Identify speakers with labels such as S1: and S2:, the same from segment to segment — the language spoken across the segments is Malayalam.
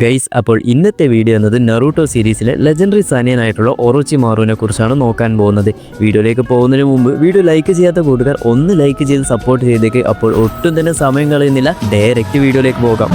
S1: ഗൈസ്, അപ്പോൾ ഇന്നത്തെ വീഡിയോ എന്നത് നറൂട്ടോ സീരീസിലെ ലെജൻഡറി സാനിയനായിട്ടുള്ള ഒറോച്ചിമാറുവിനെ കുറിച്ചാണ് നോക്കാൻ പോകുന്നത്. വീഡിയോയിലേക്ക് പോകുന്നതിന് മുമ്പ് വീഡിയോ ലൈക്ക് ചെയ്യാത്ത കൂട്ടുകാർ ഒന്ന് ലൈക്ക് ചെയ്ത് സപ്പോർട്ട് ചെയ്തേക്ക്. അപ്പോൾ ഒട്ടും തന്നെ സമയം കളയുന്നില്ല, ഡയറക്റ്റ് വീഡിയോയിലേക്ക് പോകാം.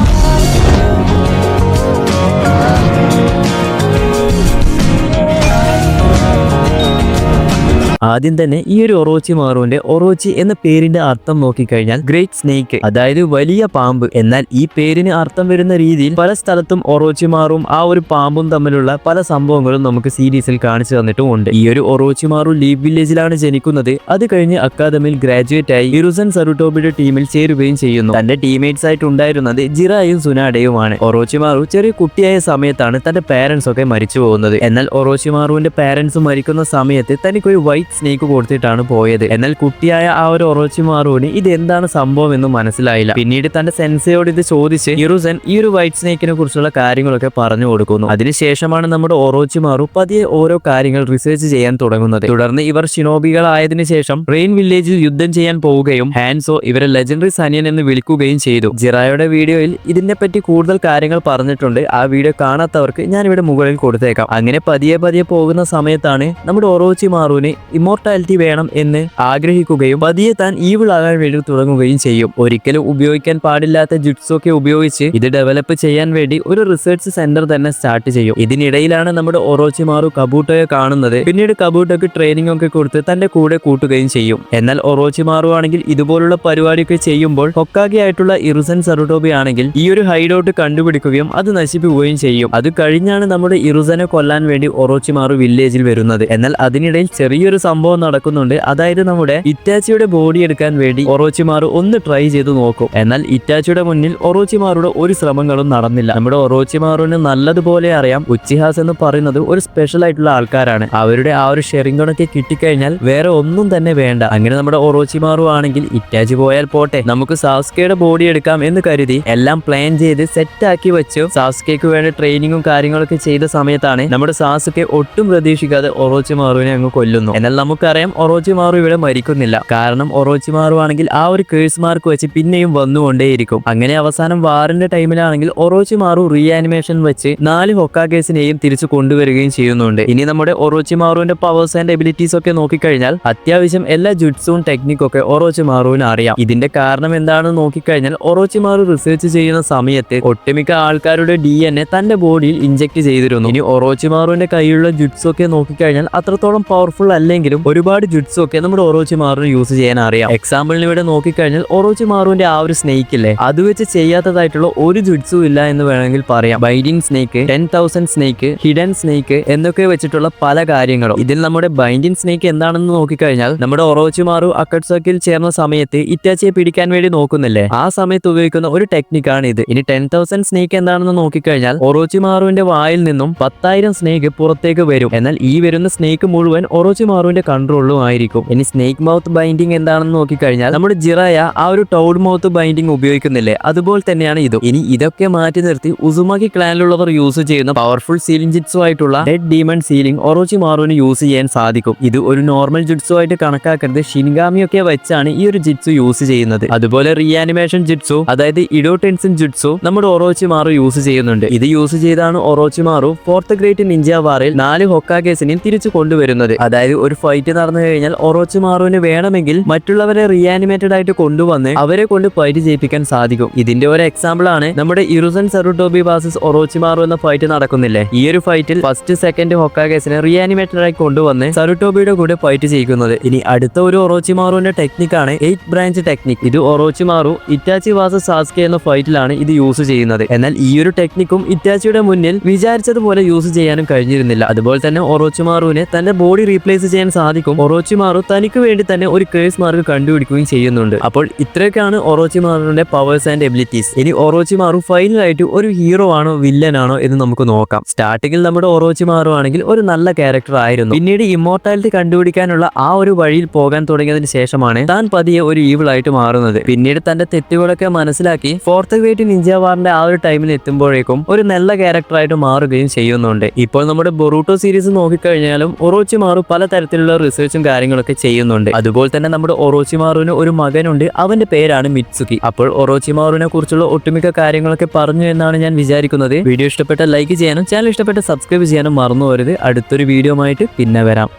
S1: ആദ്യം തന്നെ ഈ ഒരു ഒറോച്ചിമാറുവിന്റെ ഒറോച്ചി എന്ന പേരിന്റെ അർത്ഥം നോക്കിക്കഴിഞ്ഞാൽ ഗ്രേറ്റ് സ്നേക്ക്, അതായത് വലിയ പാമ്പ്. എന്നാൽ ഈ പേരിന് അർത്ഥം വരുന്ന രീതിയിൽ പല സ്ഥലത്തും ഒറോച്ചിമാറും ആ ഒരു പാമ്പും തമ്മിലുള്ള പല സംഭവങ്ങളും നമുക്ക് സീരീസിൽ കാണിച്ചു തന്നിട്ടുമുണ്ട്. ഈ ഒരു ഒറോച്ചിമാറു ലീവ് വില്ലേജിലാണ് ജനിക്കുന്നത്. അത് കഴിഞ്ഞ് അക്കാദമിയിൽ ഗ്രാജുവേറ്റ് ആയി ഇറുസൻ സറുട്ടോബിയുടെ ടീമിൽ ചേരുകയും ചെയ്യുന്നു. തന്റെ ടീംമേറ്റ്സ് ആയിട്ട് ഉണ്ടായിരുന്നത് ജിറായും സുനാഡയുമാണ്. ഒറോച്ചിമാറു ചെറിയ കുട്ടിയായ സമയത്താണ് തന്റെ പാരന്റ്സ് ഒക്കെ മരിച്ചു പോകുന്നത്. എന്നാൽ ഒറോച്ചിമാറുവിന്റെ പാരന്റ്സ് മരിക്കുന്ന സമയത്ത് തനിക്കൊരു വൈറ്റ് സ്നേക്ക് കൊടുത്തിട്ടാണ് പോയത്. എന്നാൽ കുട്ടിയായ ആ ഒരു ഒറോച്ചിമാറുവിന് ഇത് എന്താണ് സംഭവം എന്ന് മനസ്സിലായില്ല. പിന്നീട് തന്റെ സെൻസയോട് ഇത് ചോദിച്ച് ഇറുസൻ ഈ ഒരു വൈറ്റ് സ്നേക്കിനെ കുറിച്ചുള്ള കാര്യങ്ങളൊക്കെ പറഞ്ഞു കൊടുക്കുന്നു. അതിനുശേഷമാണ് നമ്മുടെ ഒറോച്ചിമാറു പതിയെ ഓരോ കാര്യങ്ങൾ റിസർച്ച് ചെയ്യാൻ തുടങ്ങുന്നത്. തുടർന്ന് ഇവർ ഷിനോബികളായതിനു ശേഷം റെയിൻ വില്ലേജിൽ യുദ്ധം ചെയ്യാൻ പോവുകയും ഹാൻസോ ഇവരെ ലെജൻഡറി സനിയൻ എന്ന് വിളിക്കുകയും ചെയ്തു. ജിറായുടെ വീഡിയോയിൽ ഇതിനെപ്പറ്റി കൂടുതൽ കാര്യങ്ങൾ പറഞ്ഞിട്ടുണ്ട്. ആ വീഡിയോ കാണാത്തവർക്ക് ഞാൻ ഇവിടെ മുകളിൽ കൊടുത്തേക്കാം. അങ്ങനെ പതിയെ പതിയെ പോകുന്ന സമയത്താണ് നമ്മുടെ ഒറോച്ചിമാറുവിന് ഇമ്മോർട്ടാലിറ്റി വേണം എന്ന് ആഗ്രഹിക്കുകയും പതിയെ താൻ ഈവിൾ ആകാൻ വേണ്ടി തുടങ്ങുകയും ചെയ്യും. ഒരിക്കലും ഉപയോഗിക്കാൻ പാടില്ലാത്ത ജുട്സൊക്കെ ഉപയോഗിച്ച് ഇത് ഡെവലപ്പ് ചെയ്യാൻ വേണ്ടി ഒരു റിസർച്ച് സെന്റർ തന്നെ സ്റ്റാർട്ട് ചെയ്യും. ഇതിനിടയിലാണ് നമ്മുടെ ഒറോച്ചിമാറു കബൂട്ടോയെ കാണുന്നത്. പിന്നീട് കബൂട്ടോക്ക് ട്രെയിനിങ് ഒക്കെ കൊടുത്ത് തന്റെ കൂടെ കൂട്ടുകയും ചെയ്യും. എന്നാൽ ഒറോച്ചിമാറു ആണെങ്കിൽ ഇതുപോലുള്ള പരിപാടിയൊക്കെ ചെയ്യുമ്പോൾ ഹൊക്കാഗെ ആയിട്ടുള്ള ഇറുസൻ സറുട്ടോബി ആണെങ്കിൽ ഈ ഒരു ഹൈഡൌട്ട് കണ്ടുപിടിക്കുകയും അത് നശിപ്പിക്കുകയും ചെയ്യും. അത് കഴിഞ്ഞാണ് നമ്മുടെ ഇറുസനെ കൊല്ലാൻ വേണ്ടി ഒറോച്ചിമാറു വില്ലേജിൽ വരുന്നത്. എന്നാൽ അതിനിടയിൽ ചെറിയൊരു സംഭവം നടക്കുന്നുണ്ട്. അതായത് നമ്മുടെ ഇറ്റാച്ചിയുടെ ബോഡി എടുക്കാൻ വേണ്ടി ഒറോച്ചിമാറു ഒന്ന് ട്രൈ ചെയ്ത് നോക്കും. എന്നാൽ ഇറ്റാച്ചിയുടെ മുന്നിൽ ഒറോച്ചിമാറുടെ ഒരു ശ്രമങ്ങളും നടന്നില്ല. നമ്മുടെ ഒറോച്ചിമാറുവിന് നല്ലതുപോലെ അറിയാം ഉച്ചിഹാസ് എന്ന് പറയുന്നത് ഒരു സ്പെഷ്യൽ ആയിട്ടുള്ള ആൾക്കാരാണ്. അവരുടെ ആ ഒരു ഷെറിംഗണൊക്കെ കിട്ടിക്കഴിഞ്ഞാൽ വേറെ ഒന്നും തന്നെ വേണ്ട. അങ്ങനെ നമ്മുടെ ഒറോച്ചിമാറു ആണെങ്കിൽ ഇറ്റാച്ചി പോയാൽ പോട്ടെ, നമുക്ക് സാസ്കയുടെ ബോഡി എടുക്കാം എന്ന് കരുതി എല്ലാം പ്ലാൻ ചെയ്ത് സെറ്റ് ആക്കി വെച്ചു. സാസ്കയ്ക്ക് വേണ്ട ട്രെയിനിങ്ങും കാര്യങ്ങളൊക്കെ ചെയ്ത സമയത്താണ് നമ്മുടെ സാസുക്കെ ഒട്ടും പ്രതീക്ഷിക്കാതെ ഒറോച്ചിമാറുവിനെ അങ്ങ് കൊല്ലുന്നു. എന്നാൽ നമുക്കറിയാം ഒറോച്ചിമാറു ഇവിടെ മരിക്കുന്നില്ല. കാരണം ഒറോച്ചിമാറു ആണെങ്കിൽ ആ ഒരു കേഴ്സ് മാർക്ക് വെച്ച് പിന്നെയും വന്നുകൊണ്ടേയിരിക്കും. അങ്ങനെ അവസാനം വാറിന്റെ ടൈമിലാണെങ്കിൽ ഒറോച്ചിമാറു റീആനിമേഷൻ വെച്ച് 4 ഹൊക്കാഗേസിനെയും തിരിച്ചു കൊണ്ടുവരികയും ചെയ്യുന്നുണ്ട്. ഇനി നമ്മുടെ ഒറോച്ചിമാറുവിന്റെ പവേഴ്സ് ആൻഡ് എബിലിറ്റീസ് ഒക്കെ നോക്കിക്കഴിഞ്ഞാൽ അത്യാവശ്യം എല്ലാ ജുട്സും ടെക്നിക്കൊക്കെ ഒറോച്ചിമാറുവിന് അറിയാം. ഇതിന്റെ കാരണം എന്താണെന്ന് നോക്കിക്കഴിഞ്ഞാൽ ഒറോച്ചിമാറു റിസർച്ച് ചെയ്യുന്ന സമയത്ത് ഒട്ടുമിക്ക ആൾക്കാരുടെ DNA തന്റെ ബോഡിയിൽ ഇഞ്ചെക്ട് ചെയ്തിരുന്നു. ഇനി ഒറോച്ചിമാറുവിന്റെ കയ്യിലുള്ള ജുട്സ് ഒക്കെ നോക്കിക്കഴിഞ്ഞാൽ അത്രത്തോളം പവർഫുൾ അല്ലെങ്കിലും ഒരുപാട് ജുട്സ് ഒക്കെ നമ്മുടെ ഒറോച്ചിമാറുവിന് യൂസ് ചെയ്യാൻ അറിയാം. എക്സാമ്പിളിന് ഇവിടെ നോക്കിക്കഴിഞ്ഞാൽ ഒറോച്ചിമാറുവിന്റെ ആ ഒരു സ്നേക്ക് ഇല്ലേ, അത് വെച്ച് ചെയ്യാത്തതായിട്ടുള്ള ഒരു ജുട്സും ഇല്ല എന്ന് വേണമെങ്കിൽ പറയാം. Binding snake, 10,000 snake, hidden snake എന്നൊക്കെ വെച്ചിട്ടുള്ള പല കാര്യങ്ങളും. ഇതിൽ നമ്മുടെ ബൈൻഡിങ് സ്നേക്ക് എന്താണെന്ന് നോക്കിക്കഴിഞ്ഞാൽ നമ്മുടെ ഒറോച്ചിമാറു അക്കട്സോക്കിൽ ചേർന്ന സമയത്ത് ഇറ്റാച്ചിയെ പിടിക്കാൻ വേണ്ടി നോക്കുന്നില്ലേ, ആ സമയത്ത് ഉപയോഗിക്കുന്ന ഒരു ടെക്നിക്കാണ് ഇത്. ഇനി 10,000 സ്നേക്ക് എന്താണെന്ന് നോക്കിക്കഴിഞ്ഞാൽ ഒറോച്ചിമാറുവിന്റെ വായിൽ നിന്നും 10,000 സ്നേക്ക് പുറത്തേക്ക് വരും. എന്നാൽ ഈ വരുന്ന സ്നേക്ക് മുഴുവൻ ഒറോച്ചിമാറുവിന്റെ കൺട്രോളിലും ആയിരിക്കും. ഇനി സ്നേക്ക് മൗത്ത് ബൈൻഡിങ് എന്താണെന്ന് നോക്കിക്കഴിഞ്ഞാൽ നമ്മുടെ ജിറായ ആ ഒരു ടൗഡ് മൗത്ത് ബൈൻഡിങ് ഉപയോഗിക്കുന്നില്ലേ, അതുപോലെ തന്നെയാണ് ഇതും. ഇനി ഇതൊക്കെ മാറ്റി നിർത്തി ഉസുമാക്കി ക്ലാനിലുള്ളവർ യൂസ് ചെയ്യുന്ന പവർഫുൾ സീലിംഗ് ജിറ്റ്സു ആയിട്ടുള്ള ഡെഡ് ഡീമൺ സീലിംഗ് ഒറോച്ചിമാറുവിന് യൂസ് ചെയ്യാൻ സാധിക്കും. ഇത് ഒരു നോർമൽ ജിറ്റ്സു ആയിട്ട് കണക്കാക്കരുത്. ഷിൻഗാമിയൊക്കെ വെച്ചാണ് ഈ ഒരു ജിറ്റ്സു യൂസ് ചെയ്യുന്നത്. അതുപോലെ റീആനിമേഷൻ ജിറ്റ്സു, അതായത് ഇഡോടെൻസിൻ ജിറ്റ്സു നമ്മുടെ ഒറോച്ചിമാറു യൂസ് ചെയ്യുന്നുണ്ട്. ഇത് യൂസ് ചെയ്താണ് ഒറോച്ചിമാറു 4th ഗ്രേറ്റ് നിഞ്ച വാറിൽ 4 ഹൊക്കാഗേസിനെയും തിരിച്ചു കൊണ്ടുവരുന്നത്. അതായത് ഒരു ഫൈറ്റ് നടന്നു കഴിഞ്ഞാൽ ഒറോച്ചിമാറുവിന് വേണമെങ്കിൽ മറ്റുള്ളവരെ റീആനിമേറ്റഡ് ആയിട്ട് കൊണ്ടുവന്ന് അവരെ കൊണ്ട് ഫൈറ്റ് ചെയ്യിപ്പിക്കാൻ സാധിക്കും. ഇതിന്റെ ഒരു എക്സാമ്പിൾ ആണ് നമ്മുടെ ഇറുസൻ സറുട്ടോബി വേഴ്സസ് ഒറോച്ചിമാറു എന്ന ഫൈറ്റ് നടക്കുന്നില്ലേ. ഈ ഒരു ഫൈറ്റിൽ ഫസ്റ്റ് സെക്കൻഡ് ഹൊക്കാഗേസിനെ റീആനിമേറ്റഡ് ആയി കൊണ്ടുവന്ന് സറുട്ടോബിയുടെ കൂടെ ഫൈറ്റ് ചെയ്യിക്കുന്നത്. ഇനി അടുത്ത ഒരു ഒറോച്ചിമാറുവിന്റെ ടെക്നിക്കാണ് 8 ബ്രാഞ്ച് ടെക്നിക്. ഇത് ഒറോച്ചിമാറു ഇറ്റാച്ചി വേഴ്സസ് സാസ്കെ എന്ന ഫൈറ്റിലാണ് ഇത് യൂസ് ചെയ്യുന്നത്. എന്നാൽ ഈ ഒരു ടെക്നിക്കും ഇറ്റാച്ചിയുടെ മുന്നിൽ വിചാരിച്ചതുപോലെ യൂസ് ചെയ്യാനും കഴിഞ്ഞിരുന്നില്ല. അതുപോലെ തന്നെ ഒറോച്ചിമാറുവിനെ തന്റെ ബോഡി റീപ്ലേസ് ചെയ്യാൻ സാധിക്കും. ഒറോച്ചിമാറു തനിക്ക് വേണ്ടി തന്നെ ഒരു കേഴ്സ് മാർക്ക് കണ്ടുപിടിക്കുകയും ചെയ്യുന്നുണ്ട്. അപ്പോൾ ഇത്രയൊക്കെയാണ് ഒറോച്ചിമാറുവിന്റെ പവേഴ്സ് ആൻഡ് എബിലിറ്റീസ്. ഇനി ഒറോച്ചിമാറു ഫൈനലായിട്ട് ഒരു ഹീറോ ആണോ വില്ലൻ ആണോ എന്ന് നമുക്ക് നോക്കാം. സ്റ്റാർട്ടിങ്ങിൽ നമ്മുടെ ഒറോച്ചിമാറു ആണെങ്കിൽ ഒരു നല്ല ക്യാരക്ടർ ആയിരുന്നു. പിന്നീട് ഇമ്മോർട്ടാലിറ്റി കണ്ടുപിടിക്കാനുള്ള ആ ഒരു വഴിയിൽ പോകാൻ തുടങ്ങിയതിന് ശേഷമാണ് താൻ പതിയെ ഒരു ഈവിൾ ആയിട്ട് മാറുന്നത്. പിന്നീട് തന്റെ തെറ്റുകളൊക്കെ മനസ്സിലാക്കി 4th ഗ്രേറ്റ് നിഞ്ച വാറിന്റെ ആ ഒരു ടൈമിൽ എത്തുമ്പോഴേക്കും ഒരു നല്ല ക്യാരക്ടർ ആയിട്ട് മാറുകയും ചെയ്യുന്നുണ്ട്. ഇപ്പോൾ നമ്മുടെ ബൊറൂട്ടോ സീരീസ് നോക്കിക്കഴിഞ്ഞാലും ഒറോച്ചിമാറു പലതരത്തിലുള്ള തമ്മിലുള്ള റിസർച്ചും കാര്യങ്ങളൊക്കെ ചെയ്യുന്നുണ്ട്. അതുപോലെ തന്നെ നമ്മുടെ ഒറോച്ചിമാറുവിന് ഒരു മകനുണ്ട്, അവന്റെ പേരാണ് മിറ്റ്സുക്കി. അപ്പോൾ ഒറോച്ചിമാറുവിനെ കുറിച്ചുള്ള ഒട്ടുമിക്ക കാര്യങ്ങളൊക്കെ പറഞ്ഞു എന്നാണ് ഞാൻ വിചാരിക്കുന്നത്. വീഡിയോ ഇഷ്ടപ്പെട്ട ലൈക്ക് ചെയ്യാനും ചാനൽ ഇഷ്ടപ്പെട്ട സബ്സ്ക്രൈബ് ചെയ്യാനും മറന്നു പോകരുത്. അടുത്തൊരു വീഡിയോ ആയിട്ട് പിന്നെ വരാം.